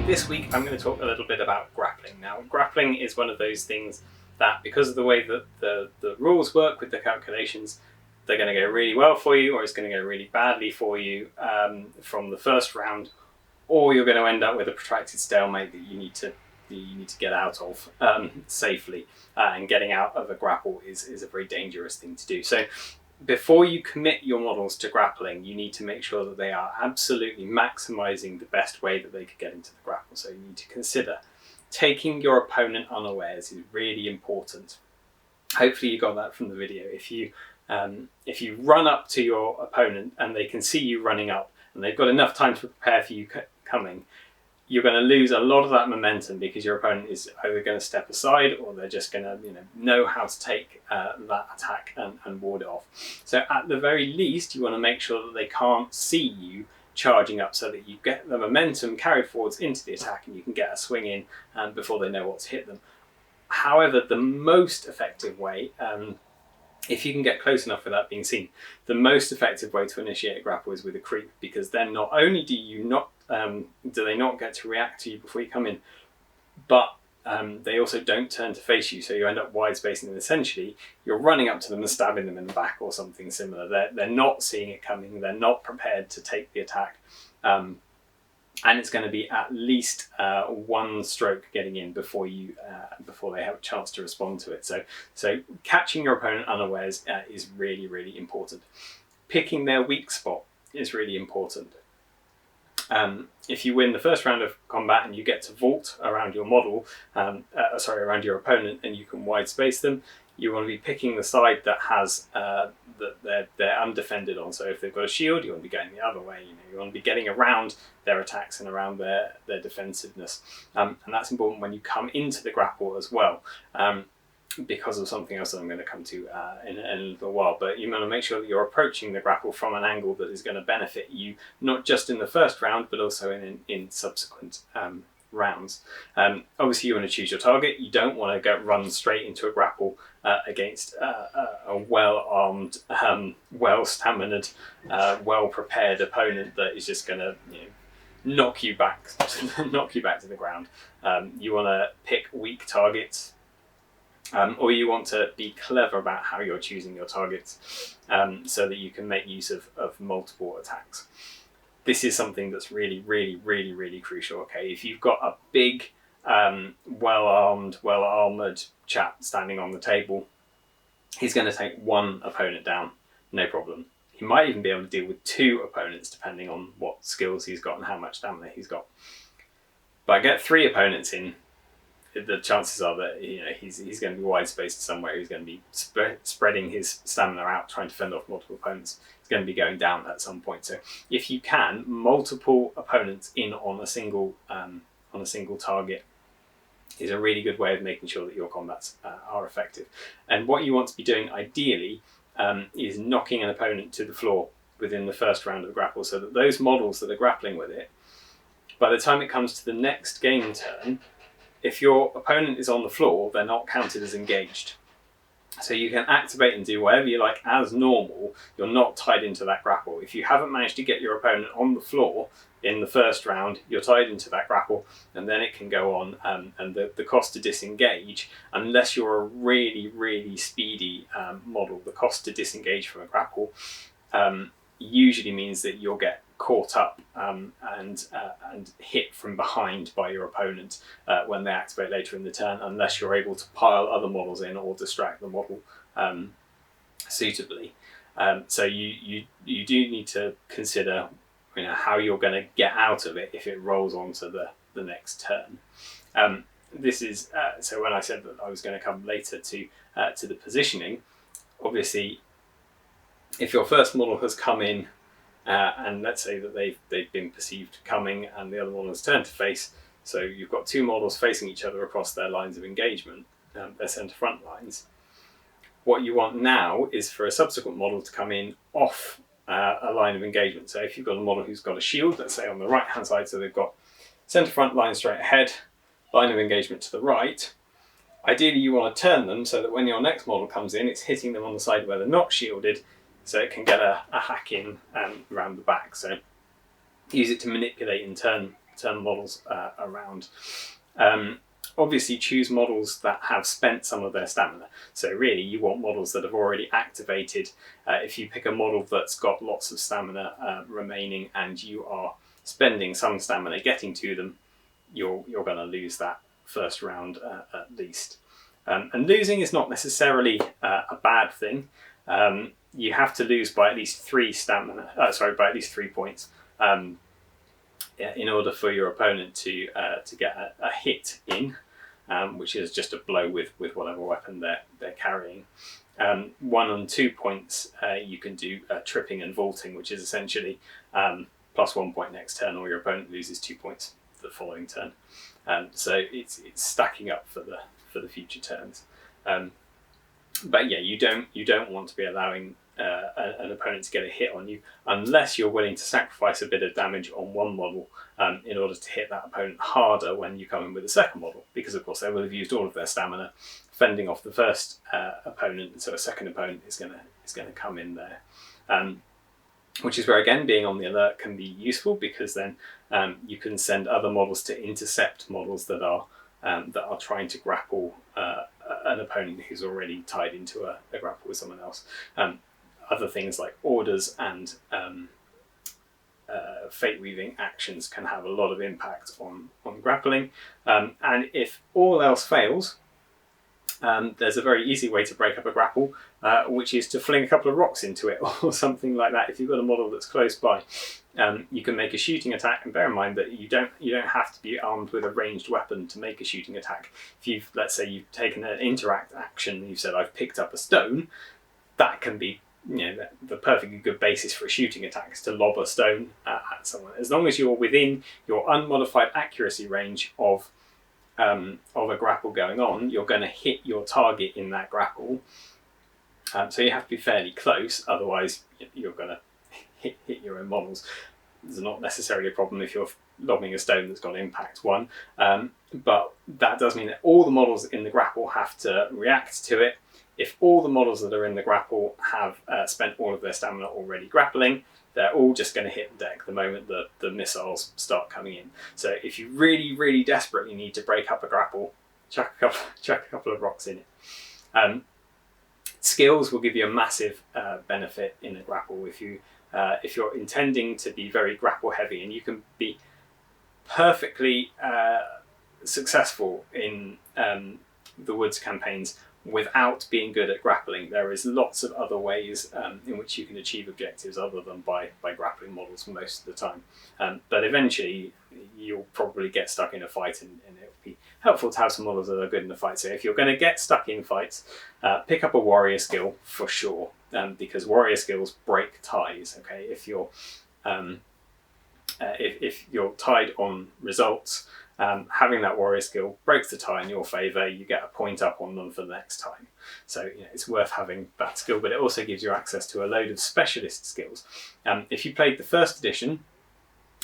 This week I'm going to talk a little bit about grappling. Now, grappling is one of those things that, because of the way that the rules work with the calculations, they're going to go really well for you, or it's going to go really badly for you from the first round, or you're going to end up with a protracted stalemate that you need to get out of safely. And getting out of a grapple is a very dangerous thing to do. So before you commit your models to grappling, you need to make sure that they are absolutely maximizing the best way that they could get into the grapple. So you need to consider taking your opponent unawares is really important. Hopefully you got that from the video. If you run up to your opponent and they can see you running up and they've got enough time to prepare for you coming, you're going to lose a lot of that momentum because your opponent is either going to step aside or they're just going to know how to take that attack and ward it off. So at the very least, you want to make sure that they can't see you charging up, so that you get the momentum carried forwards into the attack and you can get a swing in before they know what to hit them. However, the most effective way, if you can get close enough without being seen, the most effective way to initiate a grapple is with a creep, because then not only do they not get to react to you before you come in, but they also don't turn to face you, so you end up wide spacing them. Essentially, you're running up to them and stabbing them in the back or something similar. They're not seeing it coming, they're not prepared to take the attack, and it's going to be at least one stroke getting in before they have a chance to respond to it. So catching your opponent unawares is really, really important. Picking their weak spot is really important. If you win the first round of combat and you get to vault around your model, around your opponent, and you can wide space them, you want to be picking the side that has that they're undefended on. So if they've got a shield, you want to be going the other way. You want to be getting around their attacks and around their defensiveness, and that's important when you come into the grapple as well. Because of something else that I'm going to come to in a little while. But you want to make sure that you're approaching the grapple from an angle that is going to benefit you, not just in the first round, but also in subsequent rounds. Obviously, you want to choose your target. You don't want to run straight into a grapple against a well-armed, well-staminaed, well-prepared opponent that is just going to knock you back to the ground. You want to pick weak targets. Or you want to be clever about how you're choosing your targets, so that you can make use of multiple attacks. This is something that's really, really, really, really crucial. Okay, if you've got a big, well-armed, well-armoured chap standing on the table, he's going to take one opponent down, no problem. He might even be able to deal with two opponents depending on what skills he's got and how much stamina he's got. But get three opponents in, the chances are that he's going to be wide spaced somewhere. He's going to be spreading his stamina out, trying to fend off multiple opponents. He's going to be going down at some point. So if you can, multiple opponents in on a single target is a really good way of making sure that your combats are effective. And what you want to be doing ideally is knocking an opponent to the floor within the first round of the grapple, so that those models that are grappling with it, by the time it comes to the next game turn, if your opponent is on the floor, they're not counted as engaged. So you can activate and do whatever you like as normal. You're not tied into that grapple. If you haven't managed to get your opponent on the floor in the first round, you're tied into that grapple, and then it can go on. And the cost to disengage, unless you're a really, really speedy model, the cost to disengage from a grapple usually means that you'll get caught up and hit from behind by your opponent when they activate later in the turn, unless you're able to pile other models in or distract the model suitably. So you do need to consider how you're going to get out of it if it rolls on to the next turn. This is so when I said that I was going to come later to the positioning, obviously if your first model has come in and let's say that they've been perceived coming and the other one has turned to face, so you've got two models facing each other across their lines of engagement, their centre front lines. What you want now is for a subsequent model to come in off a line of engagement. So if you've got a model who's got a shield, let's say on the right hand side, so they've got centre front line straight ahead, line of engagement to the right, ideally you want to turn them so that when your next model comes in, it's hitting them on the side where they're not shielded, so it can get a hack in around the back. So use it to manipulate and turn turn models around. Obviously choose models that have spent some of their stamina. So really you want models that have already activated. If you pick a model that's got lots of stamina remaining and you are spending some stamina getting to them, you're going to lose that first round at least. And losing is not necessarily a bad thing. You have to lose by at least 3 points in order for your opponent to get a hit in, which is just a blow with whatever weapon they're carrying. 1 and 2 points, you can do tripping and vaulting, which is essentially plus 1 point next turn, or your opponent loses 2 points the following turn. So it's stacking up for the future turns. But yeah, you don't want to be allowing an opponent to get a hit on you unless you're willing to sacrifice a bit of damage on one model in order to hit that opponent harder when you come in with a second model, because of course they will have used all of their stamina fending off the first opponent, and so a second opponent is going to come in there. Which is where, again, being on the alert can be useful, because then you can send other models to intercept models that are trying to grapple an opponent who's already tied into a grapple with someone else. Other things like orders and fate weaving actions can have a lot of impact on grappling. And if all else fails, there's a very easy way to break up a grapple, which is to fling a couple of rocks into it or something like that. If you've got a model that's close by, you can make a shooting attack, and bear in mind that you don't have to be armed with a ranged weapon to make a shooting attack. If let's say you've taken an interact action and you've said, I've picked up a stone, that can be the perfectly good basis for a shooting attack, is to lob a stone at someone. As long as you're within your unmodified accuracy range of a grapple going on, you're going to hit your target in that grapple. So you have to be fairly close, otherwise you're going to hit your own models. There's not necessarily a problem if you're lobbing a stone that's got impact 1, but that does mean that all the models in the grapple have to react to it. If all the models that are in the grapple have spent all of their stamina already grappling, they're all just going to hit the deck the moment the missiles start coming in. So if you really, really desperately need to break up a grapple, chuck a couple of rocks in it. Skills will give you a massive benefit in a grapple if you're intending to be very grapple heavy, and you can be perfectly successful in the Woods campaigns without being good at grappling. There is lots of other ways in which you can achieve objectives other than by grappling models most of the time. But eventually you'll probably get stuck in a fight, and it would be helpful to have some models that are good in the fight. So if you're going to get stuck in fights, pick up a warrior skill for sure, because warrior skills break ties. Okay, if you're tied on results, having that warrior skill breaks the tie in your favour. You get a point up on them for the next time. So it's worth having that skill, but it also gives you access to a load of specialist skills. If you played the first edition,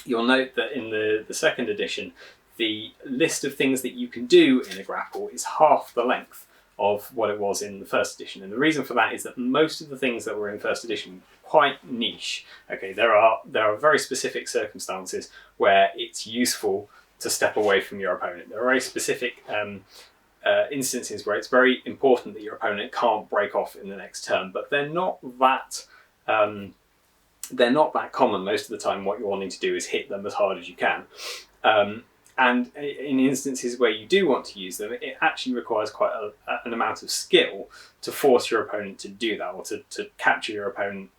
you'll note that in the second edition, the list of things that you can do in a grapple is half the length of what it was in the first edition. And the reason for that is that most of the things that were in first edition are quite niche. Okay, there are very specific circumstances where it's useful to step away from your opponent. There are very specific instances where it's very important that your opponent can't break off in the next turn, but they're not that common. Most of the time what you're wanting to do is hit them as hard as you can. And in instances where you do want to use them, it actually requires quite an amount of skill to force your opponent to do that, or to capture your opponent,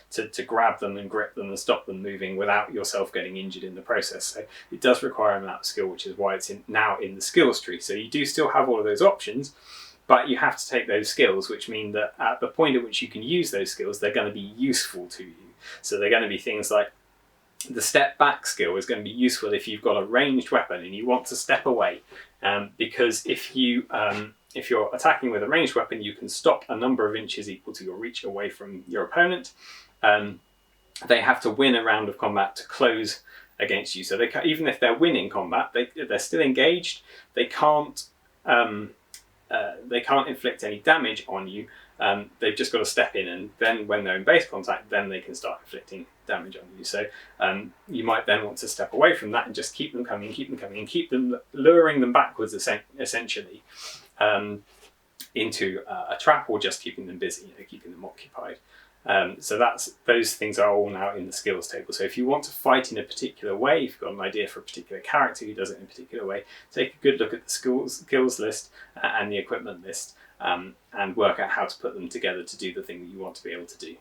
to grab them and grip them and stop them moving without yourself getting injured in the process. So it does require an amount of skill, which is why it's now in the skills tree. So you do still have all of those options, but you have to take those skills, which mean that at the point at which you can use those skills, they're going to be useful to you. So they're going to be things like the step back skill is going to be useful if you've got a ranged weapon and you want to step away, because if you're attacking with a ranged weapon, you can stop a number of inches equal to your reach away from your opponent. They have to win a round of combat to close against you. So even if they're winning combat, they're still engaged. They can't they can't inflict any damage on you. They've just got to step in, and then when they're in base contact, then they can start inflicting damage on you. So you might then want to step away from that and just keep them coming, and keep them luring them backwards, essentially, into a trap, or just keeping them busy, keeping them occupied. So those things are all now in the skills table. So if you want to fight in a particular way, if you've got an idea for a particular character who does it in a particular way, take a good look at the skills list and the equipment list, and work out how to put them together to do the thing that you want to be able to do.